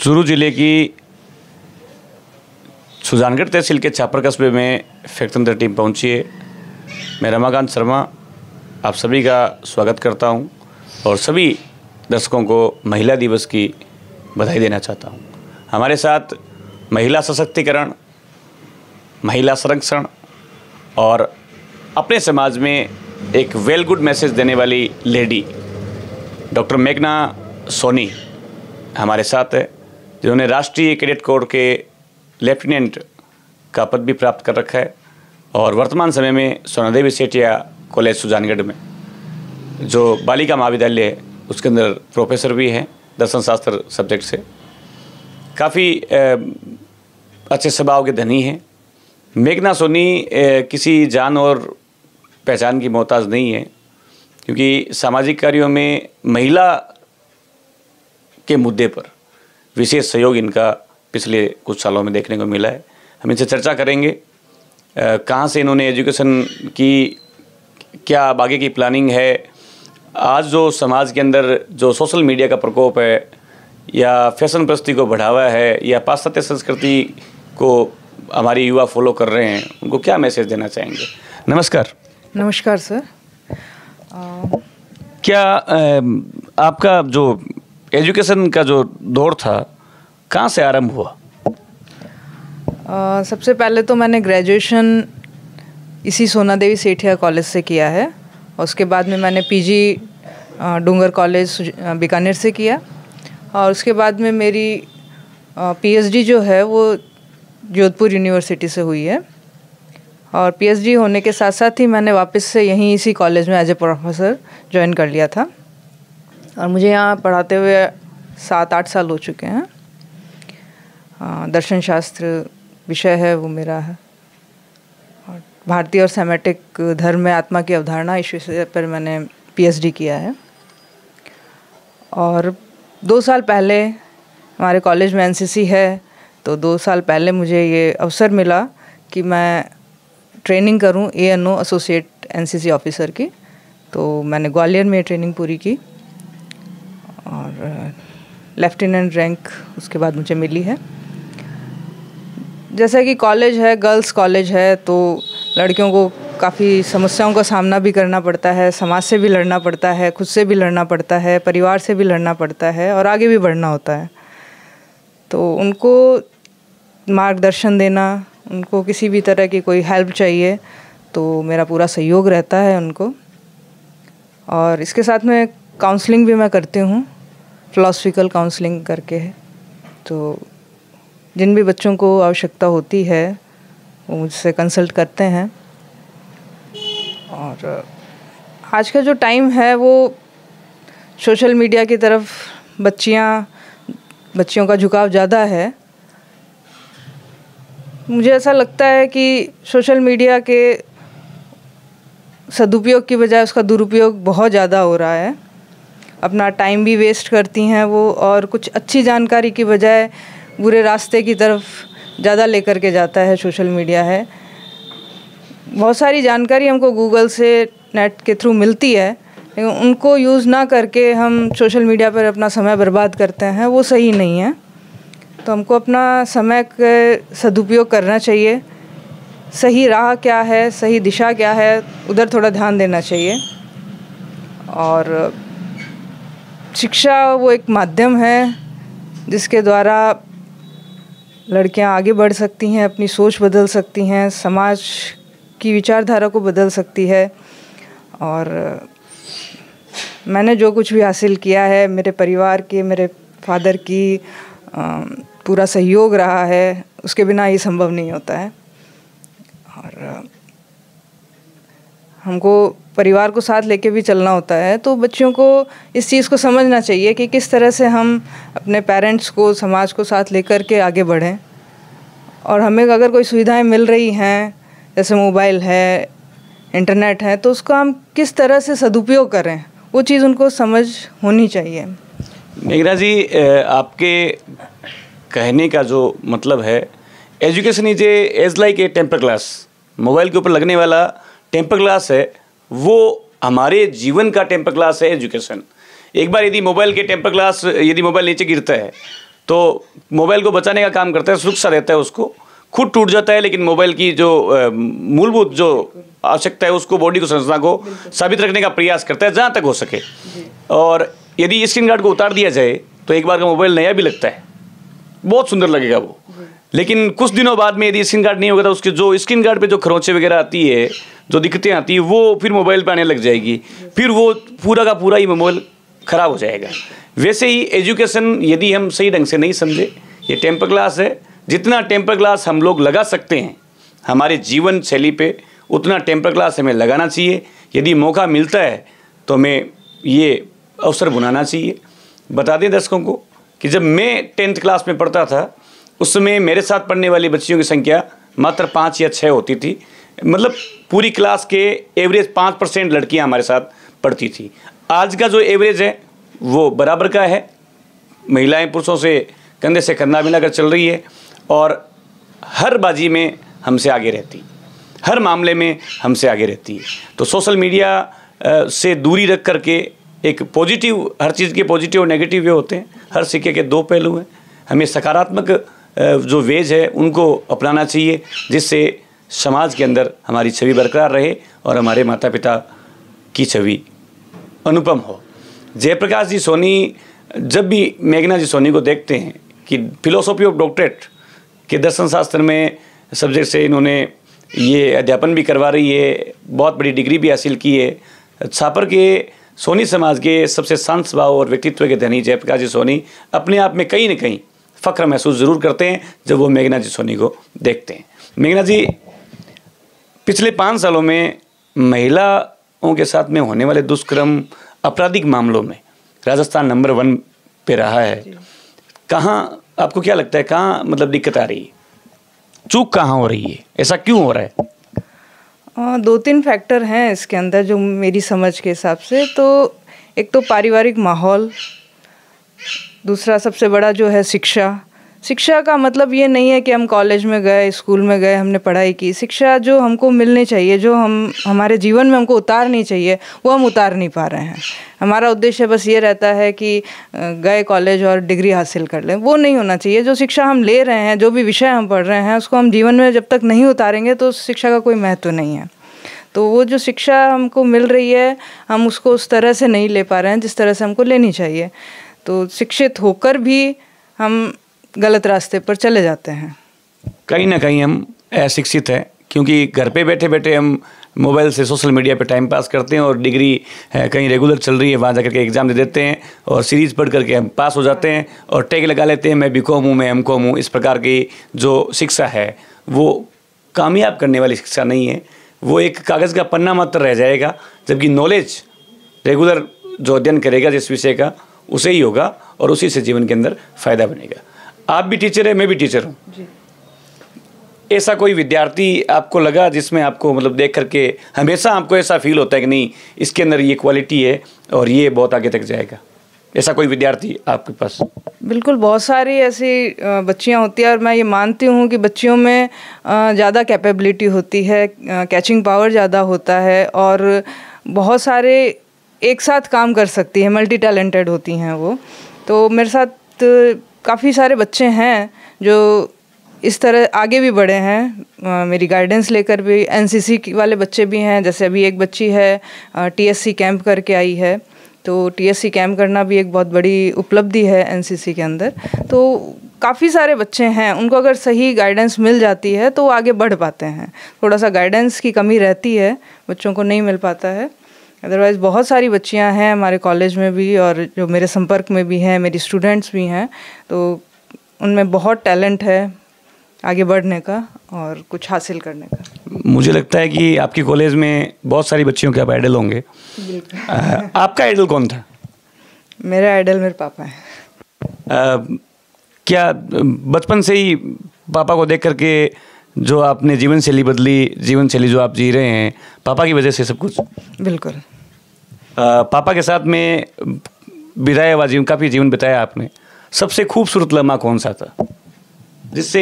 चूरू जिले की सुजानगढ़ तहसील के छापर कस्बे में फैक्टंदर टीम पहुंची है। मैं रमाकांत शर्मा आप सभी का स्वागत करता हूं और सभी दर्शकों को महिला दिवस की बधाई देना चाहता हूं। हमारे साथ महिला सशक्तिकरण, महिला संरक्षण और अपने समाज में एक वेल गुड मैसेज देने वाली लेडी डॉक्टर मेघना सोनी हमारे साथ है, जिन्होंने राष्ट्रीय कैडेट कोर के लेफ्टिनेंट का पद भी प्राप्त कर रखा है और वर्तमान समय में सोनादेवी सेठिया कॉलेज सुजानगढ़ में जो बालिका महाविद्यालय है उसके अंदर प्रोफेसर भी हैं दर्शन शास्त्र सब्जेक्ट से। काफ़ी अच्छे स्वभाव के धनी हैं। मेघना सोनी किसी जान और पहचान की मोहताज नहीं है, क्योंकि सामाजिक कार्यों में महिला के मुद्दे पर विशेष सहयोग इनका पिछले कुछ सालों में देखने को मिला है। हम इनसे चर्चा करेंगे कहाँ से इन्होंने एजुकेशन की, क्या आगे की प्लानिंग है, आज जो समाज के अंदर जो सोशल मीडिया का प्रकोप है या फैशन प्रस्ती को बढ़ावा है या पाश्चात्य संस्कृति को हमारी युवा फॉलो कर रहे हैं, उनको क्या मैसेज देना चाहेंगे? नमस्कार। नमस्कार सर। क्या आपका जो एजुकेशन का जो दौर था कहाँ से आरंभ हुआ? सबसे पहले तो मैंने ग्रेजुएशन इसी सोनादेवी सेठिया कॉलेज से किया है और उसके बाद में मैंने पीजी डूंगर कॉलेज बीकानेर से किया और उसके बाद में मेरी पीएचडी जो है वो जोधपुर यूनिवर्सिटी से हुई है और पीएचडी होने के साथ साथ ही मैंने वापस से यहीं इसी कॉलेज में एज ए प्रोफेसर ज्वाइन कर लिया था और मुझे यहाँ पढ़ाते हुए 7-8 साल हो चुके हैं। दर्शन शास्त्र विषय है वो मेरा है और भारतीय और सेमेटिक धर्म में आत्मा की अवधारणा इस विषय पर मैंने पीएचडी किया है। और 2 साल पहले हमारे कॉलेज में एनसीसी है, तो 2 साल पहले मुझे ये अवसर मिला कि मैं ट्रेनिंग करूं एएनओ एसोसिएट एनसीसी ऑफिसर की। तो मैंने ग्वालियर में ट्रेनिंग पूरी की और लेफ्टिनेंट रैंक उसके बाद मुझे मिली है। जैसा कि कॉलेज है, गर्ल्स कॉलेज है, तो लड़कियों को काफ़ी समस्याओं का सामना भी करना पड़ता है, समाज से भी लड़ना पड़ता है, खुद से भी लड़ना पड़ता है, परिवार से भी लड़ना पड़ता है और आगे भी बढ़ना होता है। तो उनको मार्गदर्शन देना, उनको किसी भी तरह की कोई हेल्प चाहिए तो मेरा पूरा सहयोग रहता है उनको। और इसके साथ में काउंसलिंग भी मैं करती हूँ, फिलोसफिकल काउंसलिंग करके है। तो जिन भी बच्चों को आवश्यकता होती है वो मुझसे कंसल्ट करते हैं। और आज का जो टाइम है वो सोशल मीडिया की तरफ बच्चियों का झुकाव ज़्यादा है। मुझे ऐसा लगता है कि सोशल मीडिया के सदुपयोग की बजाय उसका दुरुपयोग बहुत ज़्यादा हो रहा है। अपना टाइम भी वेस्ट करती हैं वो और कुछ अच्छी जानकारी की बजाय बुरे रास्ते की तरफ ज़्यादा लेकर के जाता है सोशल मीडिया है। बहुत सारी जानकारी हमको गूगल से नेट के थ्रू मिलती है, लेकिन उनको यूज़ ना करके हम सोशल मीडिया पर अपना समय बर्बाद करते हैं, वो सही नहीं है। तो हमको अपना समय का सदुपयोग करना चाहिए। सही राह क्या है, सही दिशा क्या है, उधर थोड़ा ध्यान देना चाहिए। और शिक्षा वो एक माध्यम है जिसके द्वारा लड़कियां आगे बढ़ सकती हैं, अपनी सोच बदल सकती हैं, समाज की विचारधारा को बदल सकती है। और मैंने जो कुछ भी हासिल किया है, मेरे परिवार के, मेरे फादर की पूरा सहयोग रहा है, उसके बिना ये संभव नहीं होता है। और हमको परिवार को साथ लेके भी चलना होता है। तो बच्चियों को इस चीज़ को समझना चाहिए कि किस तरह से हम अपने पेरेंट्स को, समाज को साथ लेकर के आगे बढ़ें। और हमें अगर कोई सुविधाएं मिल रही हैं, जैसे मोबाइल है, इंटरनेट है, तो उसको हम किस तरह से सदुपयोग करें, वो चीज़ उनको समझ होनी चाहिए। मेघना जी, आपके कहने का जो मतलब है, education is as like a temper glass. Mobile के ऊपर लगने वाला टेम्पर ग्लास है, वो हमारे जीवन का टेम्पर ग्लास है एजुकेशन। एक बार यदि मोबाइल के टेम्पर ग्लास, यदि मोबाइल नीचे गिरता है तो मोबाइल को बचाने का काम करता है, सुरक्षा देता है उसको, खुद टूट जाता है लेकिन मोबाइल की जो मूलभूत जो आवश्यकता है उसको, बॉडी को, संरचना को साबित रखने का प्रयास करता है जहाँ तक हो सके। और यदि स्क्रीन गार्ड को उतार दिया जाए तो एक बार का मोबाइल नया भी लगता है, बहुत सुंदर लगेगा वो, लेकिन कुछ दिनों बाद में यदि स्क्रीन गार्ड नहीं होगा तो उसके जो स्क्रीन गार्ड पे जो खरोंचे वगैरह आती है, जो दिक्कतें आती है, वो फिर मोबाइल पे आने लग जाएगी, फिर वो पूरा का पूरा ही मोबाइल ख़राब हो जाएगा। वैसे ही एजुकेशन यदि हम सही ढंग से नहीं समझे, ये टेम्पर ग्लास है, जितना टेम्पर ग्लास हम लोग लगा सकते हैं हमारे जीवन शैली पे, उतना टेम्पर ग्लास हमें लगाना चाहिए। यदि मौका मिलता है तो हमें ये अवसर बनाना चाहिए। बता दें दर्शकों को कि जब मैं 10th क्लास में पढ़ता था उस समय मेरे साथ पढ़ने वाली बच्चियों की संख्या मात्र 5 या 6 होती थी। मतलब पूरी क्लास के एवरेज 5% लड़कियां हमारे साथ पढ़ती थी। आज का जो एवरेज है वो बराबर का है, महिलाएं पुरुषों से कंधे से कंधा मिलाकर चल रही है और हर बाजी में हमसे आगे रहती, हर मामले में हमसे आगे रहती है। तो सोशल मीडिया से दूरी रख करके एक पॉजिटिव, हर चीज़ के पॉजिटिव और नेगेटिव वे होते हैं, हर सिक्के के दो पहलू हैं। हमें सकारात्मक जो वेज है उनको अपनाना चाहिए, जिससे समाज के अंदर हमारी छवि बरकरार रहे और हमारे माता पिता की छवि अनुपम हो। जयप्रकाश जी सोनी, जब भी मेघना जी सोनी को देखते हैं कि फिलोसॉफी ऑफ डॉक्टरेट के दर्शन शास्त्र में सब्जेक्ट से इन्होंने ये अध्यापन भी करवा रही है, बहुत बड़ी डिग्री भी हासिल की है। छापर के सोनी समाज के सबसे शांत स्वभाव और व्यक्तित्व के धनी जयप्रकाश जी सोनी अपने आप में कहीं न कहीं फ़ख्र महसूस ज़रूर करते हैं जब वो मेघना जी सोनी को देखते हैं। मेघना जी, पिछले 5 सालों में महिलाओं के साथ में होने वाले दुष्कर्म आपराधिक मामलों में राजस्थान नंबर 1 पे रहा है। कहाँ, आपको क्या लगता है, कहाँ मतलब दिक्कत आ रही है, चूक कहाँ हो रही है, ऐसा क्यों हो रहा है? 2-3 फैक्टर हैं इसके अंदर जो मेरी समझ के हिसाब से। तो एक तो पारिवारिक माहौल, दूसरा सबसे बड़ा जो है शिक्षा। शिक्षा का मतलब ये नहीं है कि हम कॉलेज में गए, स्कूल में गए, हमने पढ़ाई की। शिक्षा जो हमको मिलनी चाहिए, जो हम हमारे जीवन में हमको उतारनी चाहिए, वो हम उतार नहीं पा रहे हैं। हमारा उद्देश्य बस ये रहता है कि गए कॉलेज और डिग्री हासिल कर लें, वो नहीं होना चाहिए। जो शिक्षा हम ले रहे हैं, जो भी विषय हम पढ़ रहे हैं, उसको हम जीवन में जब तक नहीं उतारेंगे तो शिक्षा का कोई महत्व नहीं है। तो वो जो शिक्षा हमको मिल रही है, हम उसको उस तरह से नहीं ले पा रहे हैं जिस तरह से हमको लेनी चाहिए। तो शिक्षित होकर भी हम गलत रास्ते पर चले जाते हैं। कहीं ना कहीं हम अशिक्षित हैं, क्योंकि घर पे बैठे बैठे हम मोबाइल से सोशल मीडिया पे टाइम पास करते हैं और डिग्री कहीं रेगुलर चल रही है वहाँ जाकर के एग्ज़ाम दे देते हैं और सीरीज़ पढ़ करके हम पास हो जाते हैं और टैग लगा लेते हैं, मैं बीकॉम हूँ, मैं एमकॉम हूँ। इस प्रकार की जो शिक्षा है वो कामयाब करने वाली शिक्षा नहीं है, वो एक कागज़ का पन्ना मात्र रह जाएगा। जबकि नॉलेज रेगुलर जो अध्ययन करेगा जिस विषय का, उसे ही होगा और उसी से जीवन के अंदर फ़ायदा बनेगा। आप भी टीचर हैं, मैं भी टीचर हूँ। ऐसा कोई विद्यार्थी आपको लगा जिसमें आपको मतलब देख करके हमेशा आपको ऐसा फील होता है कि नहीं, इसके अंदर ये क्वालिटी है और ये बहुत आगे तक जाएगा? ऐसा कोई विद्यार्थी आपके पास? बिल्कुल, बहुत सारी ऐसी बच्चियां होती हैं और मैं ये मानती हूँ कि बच्चियों में ज़्यादा कैपेबिलिटी होती है, कैचिंग पावर ज़्यादा होता है और बहुत सारे एक साथ काम कर सकती हैं, मल्टी टैलेंटेड होती हैं वो। तो मेरे साथ काफ़ी सारे बच्चे हैं जो इस तरह आगे भी बढ़े हैं, मेरी गाइडेंस लेकर भी। एनसीसी वाले बच्चे भी हैं, जैसे अभी एक बच्ची है टीएससी कैंप करके आई है, तो टीएससी कैंप करना भी एक बहुत बड़ी उपलब्धि है एनसीसी के अंदर। तो काफ़ी सारे बच्चे हैं, उनको अगर सही गाइडेंस मिल जाती है तो वो आगे बढ़ पाते हैं। थोड़ा सा गाइडेंस की कमी रहती है, बच्चों को नहीं मिल पाता है। अदरवाइज़ बहुत सारी बच्चियां हैं हमारे कॉलेज में भी और जो मेरे संपर्क में भी हैं, मेरी स्टूडेंट्स भी हैं, तो उनमें बहुत टैलेंट है आगे बढ़ने का और कुछ हासिल करने का। मुझे लगता है कि आपके कॉलेज में बहुत सारी बच्चियों के आप आइडल होंगे। आपका आइडल कौन था? मेरा आइडल मेरे पापा हैं। क्या बचपन से ही पापा को देख करके जो आपने जीवन शैली बदली, जीवन शैली जो आप जी रहे हैं, पापा की वजह से सब कुछ? बिल्कुल। पापा के साथ में बिताया हुआ जीवन, काफ़ी जीवन बिताया आपने। सबसे खूबसूरत लम्हा कौन सा था जिससे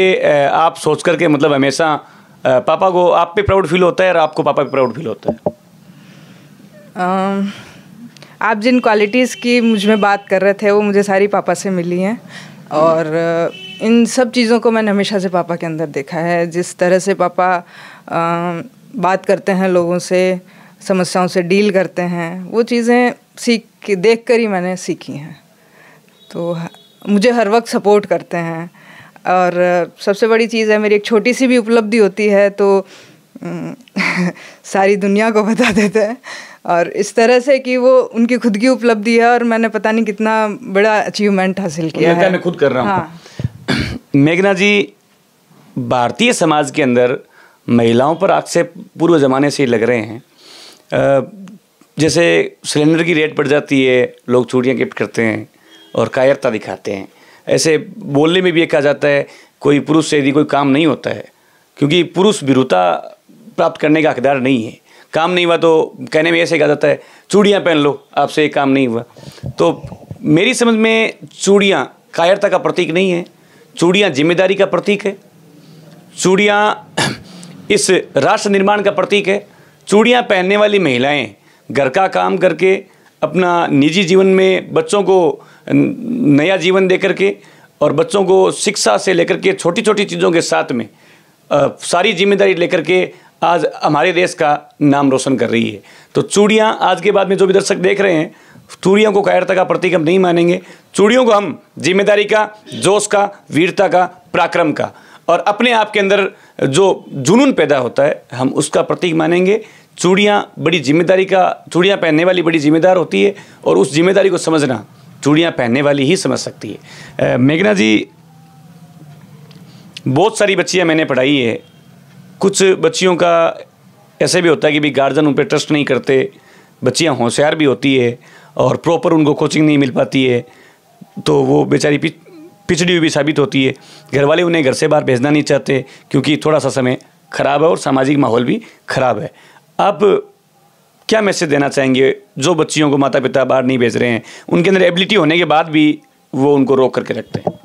आप सोच करके मतलब हमेशा पापा को आप पे प्राउड फील होता है और आपको पापा पे प्राउड फील होता है? आप जिन क्वालिटीज़ की मुझ में बात कर रहे थे वो मुझे सारी पापा से मिली हैं, और इन सब चीज़ों को मैंने हमेशा से पापा के अंदर देखा है। जिस तरह से पापा बात करते हैं लोगों से, समस्याओं से डील करते हैं, वो चीज़ें देख कर ही मैंने सीखी हैं। तो मुझे हर वक्त सपोर्ट करते हैं, और सबसे बड़ी चीज़ है, मेरी एक छोटी सी भी उपलब्धि होती है तो सारी दुनिया को बता देते हैं, और इस तरह से कि वो उनकी खुद की उपलब्धि है और मैंने पता नहीं कितना बड़ा अचीवमेंट हासिल किया है। मैं खुद कर रहा हूँ। हाँ। मेघना जी, भारतीय समाज के अंदर महिलाओं पर आज से पूर्व ज़माने से लग रहे हैं, जैसे सिलेंडर की रेट बढ़ जाती है, लोग चूड़ियाँ गिफ्ट करते हैं और कायरता दिखाते हैं। ऐसे बोलने में भी ये कहा जाता है कोई पुरुष से यदि कोई काम नहीं होता है, क्योंकि पुरुष वीरता प्राप्त करने का हकदार नहीं है, काम नहीं हुआ तो कहने में ऐसे कहा जाता है चूड़ियाँ पहन लो, आपसे ये काम नहीं हुआ। तो मेरी समझ में चूड़ियाँ कायरता का प्रतीक नहीं है, चूड़ियाँ जिम्मेदारी का प्रतीक है, चूड़ियाँ इस राष्ट्र निर्माण का प्रतीक है। चूड़ियाँ पहनने वाली महिलाएं घर का काम करके अपना निजी जीवन में बच्चों को नया जीवन दे करके और बच्चों को शिक्षा से लेकर के छोटी छोटी चीज़ों के साथ में सारी जिम्मेदारी लेकर के आज हमारे देश का नाम रोशन कर रही है। तो चूड़ियाँ आज के बाद में जो भी दर्शक देख रहे हैं, चूड़ियों को कायरता का प्रतीक हम नहीं मानेंगे, चूड़ियों को हम जिम्मेदारी का, जोश का, वीरता का, पराक्रम का और अपने आप के अंदर जो जुनून पैदा होता है हम उसका प्रतीक मानेंगे। चूड़ियाँ बड़ी जिम्मेदारी का, चूड़ियाँ पहनने वाली बड़ी जिम्मेदार होती है और उस जिम्मेदारी को समझना चूड़ियाँ पहनने वाली ही समझ सकती है। मेघना जी, बहुत सारी बच्चियाँ मैंने पढ़ाई है, कुछ बच्चियों का ऐसे भी होता है कि भी गार्जियन उन पर ट्रस्ट नहीं करते, बच्चियाँ होशियार भी होती है और प्रॉपर उनको कोचिंग नहीं मिल पाती है, तो वो बेचारी पिछड़ी हुई भी साबित होती है। घर वाले उन्हें घर से बाहर भेजना नहीं चाहते क्योंकि थोड़ा सा समय खराब है और सामाजिक माहौल भी खराब है। आप क्या मैसेज देना चाहेंगे जो बच्चियों को माता पिता बाहर नहीं भेज रहे हैं, उनके अंदर एबिलिटी होने के बाद भी वो उनको रोक करके रखते हैं?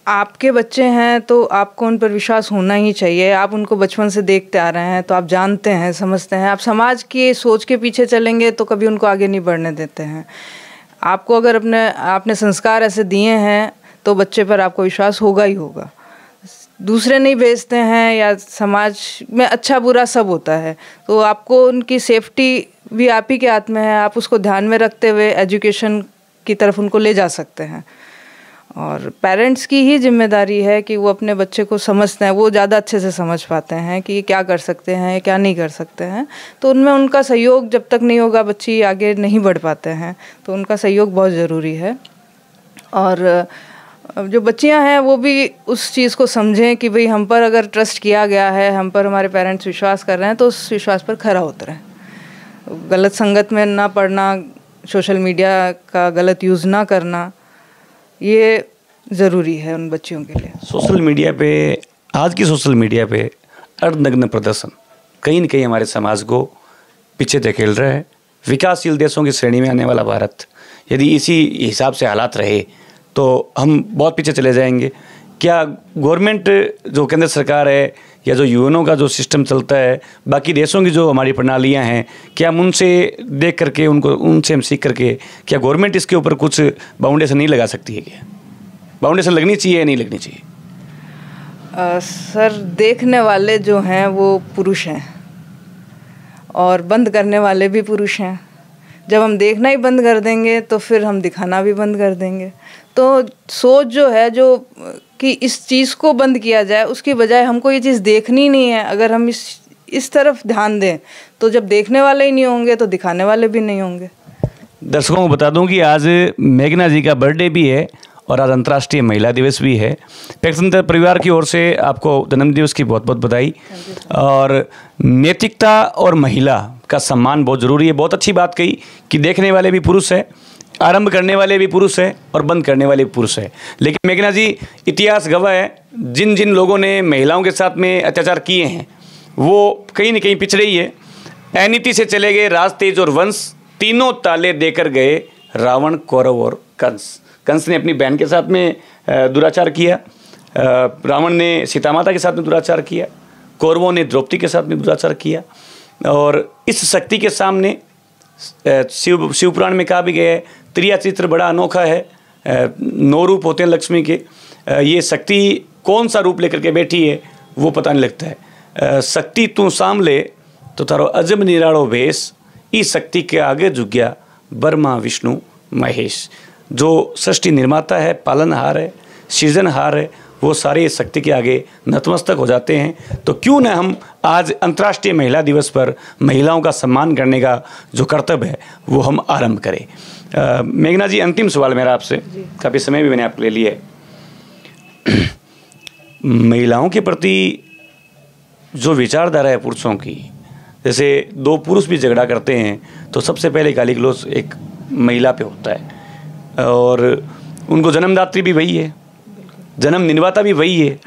आपके बच्चे हैं तो आपको उन पर विश्वास होना ही चाहिए। आप उनको बचपन से देखते आ रहे हैं तो आप जानते हैं, समझते हैं। आप समाज की सोच के पीछे चलेंगे तो कभी उनको आगे नहीं बढ़ने देते हैं। आपको अगर आपने संस्कार ऐसे दिए हैं तो बच्चे पर आपको विश्वास होगा ही होगा। दूसरे नहीं भेजते हैं या समाज में अच्छा बुरा सब होता है, तो आपको उनकी सेफ्टी भी आप ही के हाथ में है। आप उसको ध्यान में रखते हुए एजुकेशन की तरफ उनको ले जा सकते हैं। और पेरेंट्स की ही जिम्मेदारी है कि वो अपने बच्चे को समझते हैं, वो ज़्यादा अच्छे से समझ पाते हैं कि क्या कर सकते हैं, क्या नहीं कर सकते हैं। तो उनमें उनका सहयोग जब तक नहीं होगा बच्ची आगे नहीं बढ़ पाते हैं, तो उनका सहयोग बहुत ज़रूरी है। और जो बच्चियां हैं वो भी उस चीज़ को समझें कि भाई हम पर अगर ट्रस्ट किया गया है, हम पर हमारे पेरेंट्स विश्वास कर रहे हैं, तो उस विश्वास पर खरा उतरें। गलत संगत में ना पड़ना, सोशल मीडिया का गलत यूज़ ना करना, ये ज़रूरी है उन बच्चियों के लिए। सोशल मीडिया पे, आज की सोशल मीडिया पे अर्धनग्न प्रदर्शन कहीं न कहीं हमारे समाज को पीछे धकेल रहा है। विकासशील देशों की श्रेणी में आने वाला भारत यदि इसी हिसाब से हालात रहे तो हम बहुत पीछे चले जाएंगे। क्या गवर्नमेंट, जो केंद्र सरकार है या जो यूएनओ का जो सिस्टम चलता है, बाकी देशों की जो हमारी प्रणालियां हैं, क्या हम उनसे देख करके उनसे हम सीख करके क्या गवर्नमेंट इसके ऊपर कुछ बाउंडेशन नहीं लगा सकती है? क्या बाउंडेशन लगनी चाहिए या नहीं लगनी चाहिए? सर, देखने वाले जो हैं वो पुरुष हैं और बंद करने वाले भी पुरुष हैं। जब हम देखना ही बंद कर देंगे तो फिर हम दिखाना भी बंद कर देंगे। तो सोच जो है जो कि इस चीज़ को बंद किया जाए, उसकी बजाय हमको ये चीज़ देखनी नहीं है। अगर हम इस तरफ ध्यान दें तो जब देखने वाले ही नहीं होंगे तो दिखाने वाले भी नहीं होंगे। दर्शकों को बता दूं कि आज मेघना जी का बर्थडे भी है और आज अंतर्राष्ट्रीय महिला दिवस भी है। पैक्संतर परिवार की ओर से आपको जन्मदिवस की बहुत बहुत बधाई। और नैतिकता और महिला का सम्मान बहुत ज़रूरी है। बहुत अच्छी बात कही कि देखने वाले भी पुरुष है, आरंभ करने वाले भी पुरुष है और बंद करने वाले भी पुरुष है। लेकिन मेघना जी, इतिहास गवाह है, जिन जिन लोगों ने महिलाओं के साथ में अत्याचार किए हैं वो कहीं न कहीं पिछड़े ही है। अनीति से चले गए राज, तेज और वंश, तीनों ताले देकर गए रावण, कौरव और कंस। कंस ने अपनी बहन के साथ में दुराचार किया, रावण ने सीता माता के साथ में दुराचार किया, कौरवों ने द्रौपदी के साथ में दुराचार किया। और इस शक्ति के सामने शिवपुराण में कहा भी गया है, त्रिया चित्र बड़ा अनोखा है, 9 रूप होते हैं लक्ष्मी के। ये शक्ति कौन सा रूप लेकर के बैठी है वो पता नहीं लगता है। शक्ति तू सामले तो तारो अजब निराड़ो भेष, इस शक्ति के आगे झुक ब्रह्मा विष्णु महेश। जो सृष्टि निर्माता है, पालनहार है, सृजनहार है, वो सारे इस शक्ति के आगे नतमस्तक हो जाते हैं। तो क्यों न हम आज अंतर्राष्ट्रीय महिला दिवस पर महिलाओं का सम्मान करने का जो कर्तव्य है वो हम आरंभ करें। मेघना जी, अंतिम सवाल मेरा आपसे, काफ़ी समय भी मैंने आपके लिए लिया है। महिलाओं के प्रति जो विचारधारा है पुरुषों की, जैसे 2 पुरुष भी झगड़ा करते हैं तो सबसे पहले गाली गलौज एक महिला पे होता है, और उनको जन्मदात्री भी वही है, जन्म निर्माता भी वही है,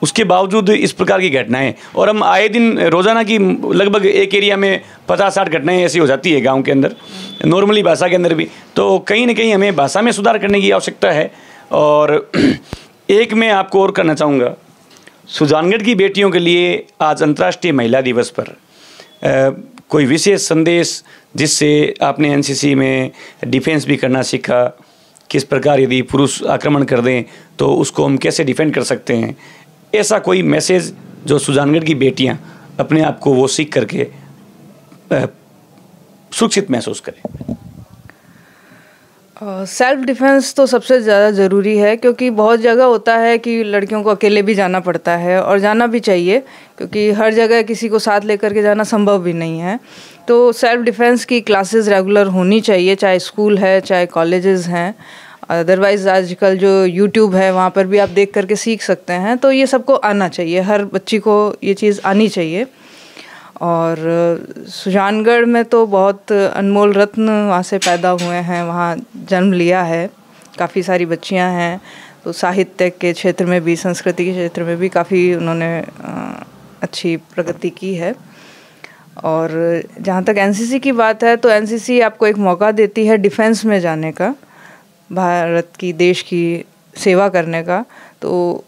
उसके बावजूद इस प्रकार की घटनाएं, और हम आए दिन रोज़ाना की लगभग एक एरिया में 50-60 घटनाएं ऐसी हो जाती है गांव के अंदर, नॉर्मली भाषा के अंदर भी। तो कहीं ना कहीं हमें भाषा में सुधार करने की आवश्यकता है। और एक मैं आपको और करना चाहूँगा, सुजानगढ़ की बेटियों के लिए आज अंतर्राष्ट्रीय महिला दिवस पर कोई विशेष संदेश, जिससे आपने एनसीसी में डिफेंस भी करना सीखा, किस प्रकार यदि पुरुष आक्रमण कर दें तो उसको हम कैसे डिफेंड कर सकते हैं, ऐसा कोई मैसेज जो सुजानगढ़ की बेटियां अपने आप को वो सीख करके सुरक्षित महसूस करें। सेल्फ डिफेंस तो सबसे ज़्यादा ज़रूरी है, क्योंकि बहुत जगह होता है कि लड़कियों को अकेले भी जाना पड़ता है, और जाना भी चाहिए, क्योंकि हर जगह किसी को साथ लेकर के जाना संभव भी नहीं है। तो सेल्फ डिफेंस की क्लासेस रेगुलर होनी चाहिए, चाहे स्कूल है चाहे कॉलेजेस हैं। अदरवाइज़ आजकल जो यूट्यूब है वहाँ पर भी आप देख करके सीख सकते हैं। तो ये सबको आना चाहिए, हर बच्ची को ये चीज़ आनी चाहिए। और सुजानगढ़ में तो बहुत अनमोल रत्न वहाँ से पैदा हुए हैं, वहाँ जन्म लिया है, काफ़ी सारी बच्चियाँ हैं। तो साहित्य के क्षेत्र में भी, संस्कृति के क्षेत्र में भी काफ़ी उन्होंने अच्छी प्रगति की है। और जहाँ तक एनसीसी की बात है, तो एनसीसी आपको एक मौका देती है डिफेंस में जाने का, भारत की, देश की सेवा करने का। तो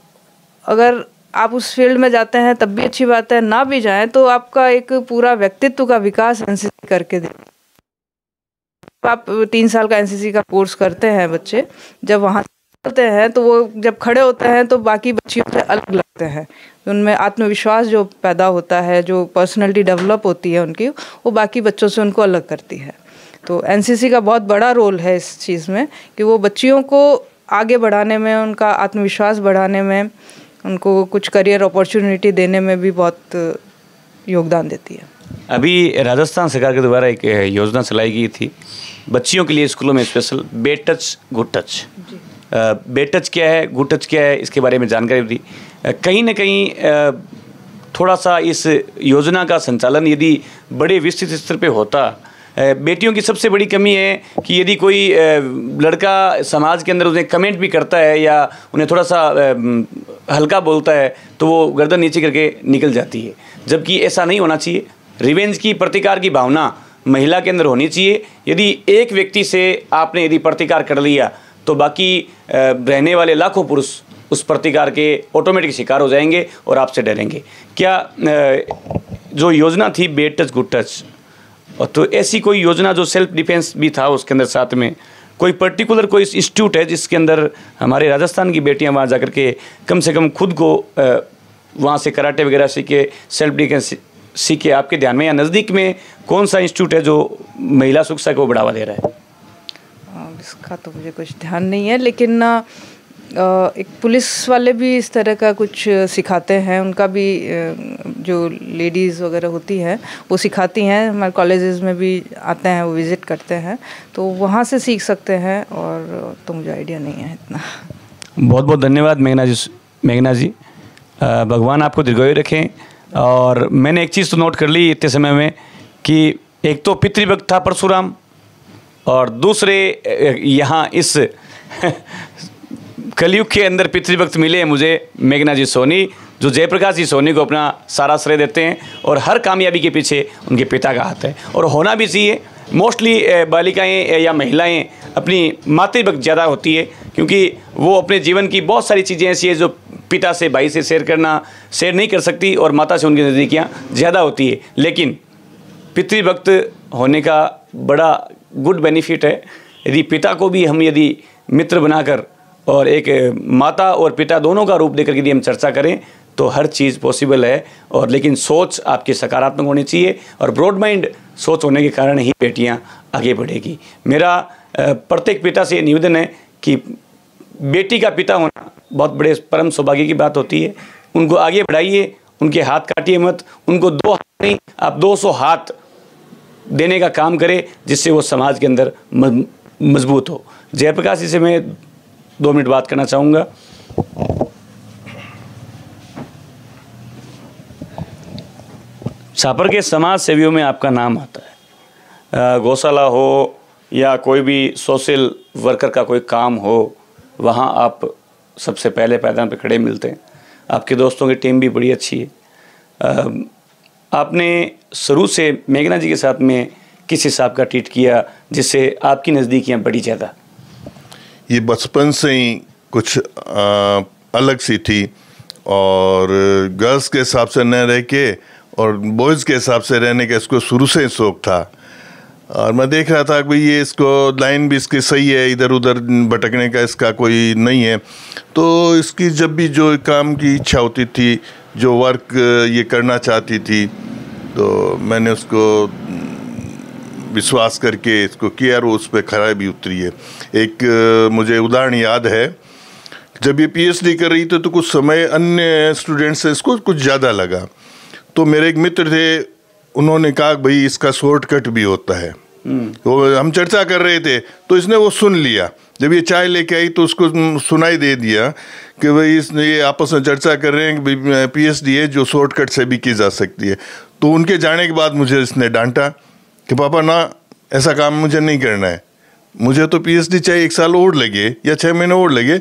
अगर आप उस फील्ड में जाते हैं तब भी अच्छी बात है, ना भी जाएं तो आपका एक पूरा व्यक्तित्व का विकास एनसीसी करके दे। आप 3 साल का एनसीसी का कोर्स करते हैं बच्चे, जब वहाँ होते हैं तो वो जब खड़े होते हैं तो बाकी बच्चियों से अलग लगते हैं। उनमें आत्मविश्वास जो पैदा होता है, जो पर्सनैलिटी डेवलप होती है उनकी, वो बाकी बच्चों से उनको अलग करती है। तो एनसीसी का बहुत बड़ा रोल है इस चीज़ में कि वो बच्चियों को आगे बढ़ाने में, उनका आत्मविश्वास बढ़ाने में, उनको कुछ करियर अपॉर्चुनिटी देने में भी बहुत योगदान देती है। अभी राजस्थान सरकार के द्वारा एक योजना चलाई गई थी बच्चियों के लिए स्कूलों में special, bed touch good touch. Bed touch क्या है, गुड टच क्या है, इसके बारे में जानकारी दी। कहीं ना कहीं थोड़ा सा इस योजना का संचालन यदि बड़े विस्तृत स्तर पे होता। बेटियों की सबसे बड़ी कमी है कि यदि कोई लड़का समाज के अंदर उन्हें कमेंट भी करता है या उन्हें थोड़ा सा हल्का बोलता है तो वो गर्दन नीचे करके निकल जाती है, जबकि ऐसा नहीं होना चाहिए। रिवेंज की, प्रतिकार की भावना महिला के अंदर होनी चाहिए। यदि एक व्यक्ति से आपने यदि प्रतिकार कर लिया तो बाकी रहने वाले लाखों पुरुष उस प्रतिकार के ऑटोमेटिक शिकार हो जाएंगे और आपसे डरेंगे। क्या जो योजना थी बेड टच गुड टच, तो ऐसी कोई योजना जो सेल्फ डिफेंस भी था उसके अंदर, साथ में कोई पर्टिकुलर कोई इंस्टीट्यूट है जिसके अंदर हमारे राजस्थान की बेटियां वहाँ जाकर के कम से कम खुद को वहाँ से कराटे वगैरह सीखे, सेल्फ डिफेंस सीखे? आपके ध्यान में या नज़दीक में कौन सा इंस्टीट्यूट है जो महिला सुरक्षा को बढ़ावा दे रहा है? इसका तो मुझे कुछ ध्यान नहीं है, लेकिन एक पुलिस वाले भी इस तरह का कुछ सिखाते हैं। उनका भी जो लेडीज़ वगैरह होती हैं वो सिखाती हैं, हमारे कॉलेजेस में भी आते हैं, वो विज़िट करते हैं, तो वहाँ से सीख सकते हैं। और तो मुझे आइडिया नहीं है इतना। बहुत बहुत धन्यवाद मेघना जी, भगवान आपको दीर्घायु रखें। और मैंने एक चीज़ तो नोट कर ली इतने समय में कि एक तो पितृभक्त था परशुराम, और दूसरे यहाँ इस कलयुग के अंदर पितृभक्त मिले मुझे मेघना जी सोनी, जो जयप्रकाश जी सोनी को अपना सारा श्रेय देते हैं, और हर कामयाबी के पीछे उनके पिता का हाथ है, और होना भी चाहिए। मोस्टली बालिकाएं या महिलाएं अपनी मातृभक्त ज़्यादा होती है, क्योंकि वो अपने जीवन की बहुत सारी चीज़ें ऐसी है जो पिता से, भाई से शेयर नहीं कर सकती, और माता से उनकी नज़दीकियाँ ज़्यादा होती है। लेकिन पितृभक्त होने का बड़ा गुड बेनिफिट है। यदि पिता को भी हम यदि मित्र बनाकर और एक माता और पिता दोनों का रूप देकर यदि हम चर्चा करें तो हर चीज़ पॉसिबल है। और लेकिन सोच आपकी सकारात्मक होनी चाहिए और ब्रॉड माइंड सोच होने के कारण ही बेटियां आगे बढ़ेगी। मेरा प्रत्येक पिता से निवेदन है कि बेटी का पिता होना बहुत बड़े परम सौभाग्य की बात होती है। उनको आगे बढ़ाइए, उनके हाथ काटिए मत, उनको 2 हाथ नहीं आप 200 हाथ देने का काम करें, जिससे वो समाज के अंदर मजबूत हो। जयप्रकाश जी से मैं 2 मिनट बात करना चाहूँगा। छापर के समाज सेवियों में आपका नाम आता है, गौशाला हो या कोई भी सोशल वर्कर का कोई काम हो, वहाँ आप सबसे पहले पैदान पे खड़े मिलते हैं। आपके दोस्तों की टीम भी बड़ी अच्छी है। आपने शुरू से मेघना जी के साथ में किस हिसाब का ट्रीट किया जिससे आपकी नज़दीकियाँ बड़ी ज़्यादा? ये बचपन से ही कुछ अलग सी थी और गर्ल्स के हिसाब से न रह के और बॉयज़ के हिसाब से रहने का इसको शुरू से ही शौक़ था। और मैं देख रहा था कि भाई ये इसको लाइन भी इसकी सही है, इधर उधर भटकने का इसका कोई नहीं है। तो इसकी जब भी जो काम की इच्छा होती थी, जो वर्क ये करना चाहती थी, तो मैंने उसको विश्वास करके इसको किया और उस पर खरा भी उतरी है। एक मुझे उदाहरण याद है, जब ये पीएचडी कर रही थी तो कुछ समय अन्य स्टूडेंट्स से इसको कुछ ज़्यादा लगा। तो मेरे एक मित्र थे, उन्होंने कहा भाई इसका शॉर्टकट भी होता है। तो हम चर्चा कर रहे थे तो इसने वो सुन लिया। जब ये चाय लेके आई तो उसको सुनाई दे दिया कि भाई इसने ये आपस में चर्चा कर रहे हैं कि पीएचडी है जो शॉर्टकट से भी की जा सकती है। तो उनके जाने के बाद मुझे इसने डांटा कि पापा ना, ऐसा काम मुझे नहीं करना है, मुझे तो पीएचडी चाहे 1 साल और लगे या 6 महीने और लगे,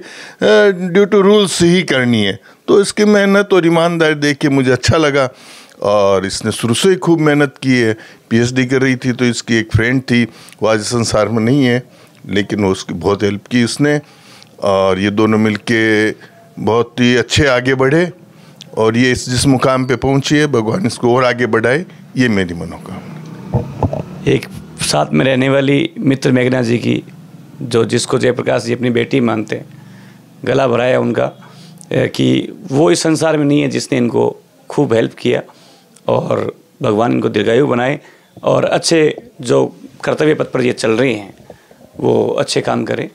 ड्यू टू रूल्स ही करनी है। तो इसकी मेहनत और ईमानदारी देख के मुझे अच्छा लगा और इसने शुरू से ही खूब मेहनत की है। पीएचडी कर रही थी तो इसकी एक फ्रेंड थी, वो आज संसार में नहीं है, लेकिन वो उसकी बहुत हेल्प की उसने और ये दोनों मिलके बहुत ही अच्छे आगे बढ़े और ये जिस मुकाम पे पहुंची है, भगवान इसको और आगे बढ़ाए, ये मेरी मनोकामना। एक साथ में रहने वाली मित्र मेघना जी की, जो जिसको जयप्रकाश जी अपनी बेटी मानते हैं, गला भराया उनका कि वो इस संसार में नहीं है जिसने इनको खूब हेल्प किया और भगवान इनको दीर्घायु बनाए और अच्छे जो कर्तव्य पथ पर ये चल रहे हैं वो अच्छे काम करें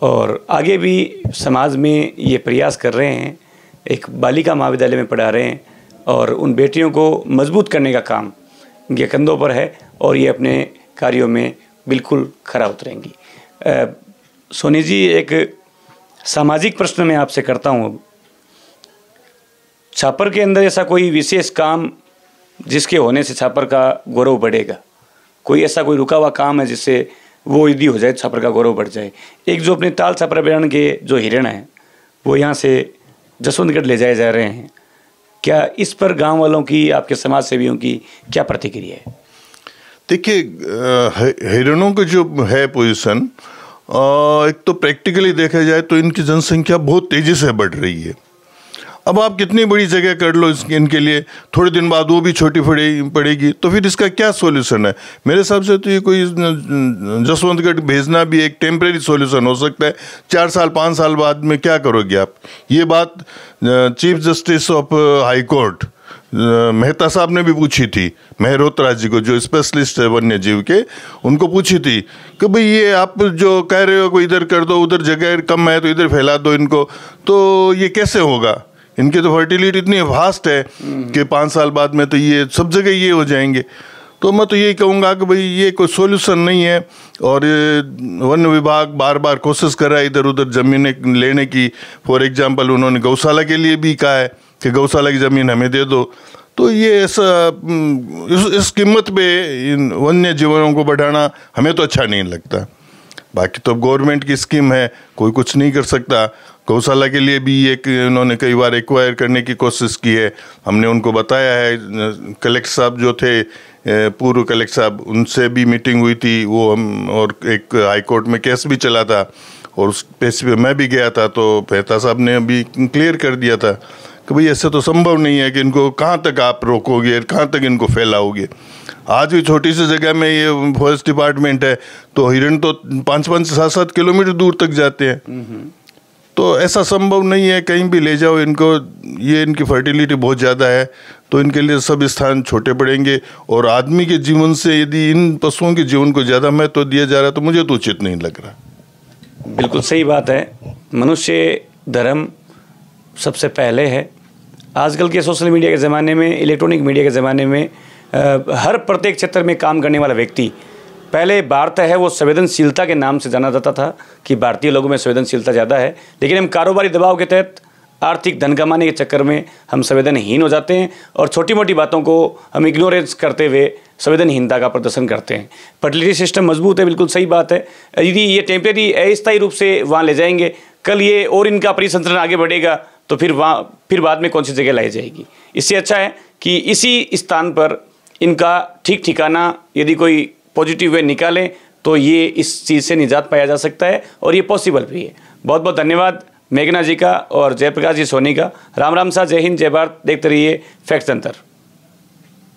और आगे भी समाज में ये प्रयास कर रहे हैं। एक बालिका महाविद्यालय में पढ़ा रहे हैं और उन बेटियों को मजबूत करने का काम इनके कंधों पर है और ये अपने कार्यों में बिल्कुल खरा उतरेंगी। सोनी जी, एक सामाजिक प्रश्न मैं आपसे करता हूँ। अब छापर के अंदर ऐसा कोई विशेष काम जिसके होने से छापर का गौरव बढ़ेगा? कोई ऐसा कोई रुका हुआ काम है जिससे वो यदि हो जाए छापर का गौरव बढ़ जाए? एक जो अपने ताल छापर अभियान के जो हिरण हैं वो यहाँ से जसवंतगढ़ ले जाए जा रहे हैं, क्या इस पर गांव वालों की, आपके समाज सेवियों की क्या प्रतिक्रिया है? देखिए, हिरणों की जो है पोजीशन, एक तो प्रैक्टिकली देखा जाए तो इनकी जनसंख्या बहुत तेज़ी से बढ़ रही है। अब आप कितनी बड़ी जगह कर लो इनके लिए, थोड़े दिन बाद वो भी छोटी पड़ेगी, तो फिर इसका क्या सॉल्यूशन है? मेरे हिसाब से तो ये कोई जसवंतगढ़ भेजना भी एक टेम्परेरी सॉल्यूशन हो सकता है। 4 साल 5 साल बाद में क्या करोगे आप? ये बात chief justice of high court Mehta साहब ने भी पूछी थी, मेहरोत्रा जी को, जो स्पेशलिस्ट है वन्य जीव के, उनको पूछी थी कि भाई ये आप जो कह रहे हो कोई इधर कर दो, उधर जगह कम है तो इधर फैला दो इनको, तो ये कैसे होगा? इनके तो फर्टिलिटी इतनी वास्ट है कि 5 साल बाद में तो ये सब जगह ये हो जाएंगे। तो मैं तो यही कहूँगा कि भाई ये कोई सॉल्यूशन नहीं है और वन विभाग बार बार कोशिश कर रहा है इधर उधर ज़मीनें लेने की। फॉर एग्जांपल उन्होंने गौशाला के लिए भी कहा है कि गौशाला की ज़मीन हमें दे दो। तो ये ऐसा इस कीमत पे इन वन्य जीवनों को बढ़ाना हमें तो अच्छा नहीं लगता। बाकी तो गवर्नमेंट की स्कीम है, कोई कुछ नहीं कर सकता। गौशाला के लिए भी एक उन्होंने कई बार एक्वायर करने की कोशिश की है, हमने उनको बताया है। कलेक्टर साहब जो थे, पूर्व कलेक्टर साहब, उनसे भी मीटिंग हुई थी वो हम, और एक हाई कोर्ट में केस भी चला था और उस केस पे मैं भी गया था, तो मेहता साहब ने अभी क्लियर कर दिया था कि भाई ऐसे तो संभव नहीं है कि इनको कहाँ तक आप रोकोगे, कहाँ तक इनको फैलाओगे। आज भी छोटी सी जगह में ये फॉरेस्ट डिपार्टमेंट है तो हिरण तो 5-5 से 7-7 किलोमीटर दूर तक जाते हैं। तो ऐसा संभव नहीं है, कहीं भी ले जाओ इनको, ये इनकी फर्टिलिटी बहुत ज़्यादा है तो इनके लिए सब स्थान छोटे पड़ेंगे। और आदमी के जीवन से यदि इन पशुओं के जीवन को ज़्यादा महत्व दिया जा रहा है तो मुझे तो उचित नहीं लग रहा। बिल्कुल सही बात है, मनुष्य धर्म सबसे पहले है। आजकल के सोशल मीडिया के ज़माने में, इलेक्ट्रॉनिक मीडिया के ज़माने में हर प्रत्येक क्षेत्र में काम करने वाला व्यक्ति, पहले भारत है वो संवेदनशीलता के नाम से जाना जाता था कि भारतीय लोगों में संवेदनशीलता ज़्यादा है, लेकिन हम कारोबारी दबाव के तहत आर्थिक धन कमाने के चक्कर में हम संवेदनहीन हो जाते हैं और छोटी मोटी बातों को हम इग्नोरेंस करते हुए संवेदनहीनता का प्रदर्शन करते हैं। फर्टिलिटी सिस्टम मजबूत है, बिल्कुल सही बात है। यदि ये टेम्परेरी अस्थायी रूप से वहाँ ले जाएंगे, कल ये और इनका परिसंचरण आगे बढ़ेगा तो फिर बाद में कौन सी जगह लाई जाएगी। इससे अच्छा है कि इसी स्थान पर इनका ठीक ठिकाना यदि कोई पॉजिटिव वे निकालें तो ये इस चीज़ से निजात पाया जा सकता है और ये पॉसिबल भी है। बहुत बहुत धन्यवाद मेघना जी का और जयप्रकाश जी सोनी का। राम राम सा, जय हिंद, जय भारत। देखते रहिए फैक्ट सेंटर।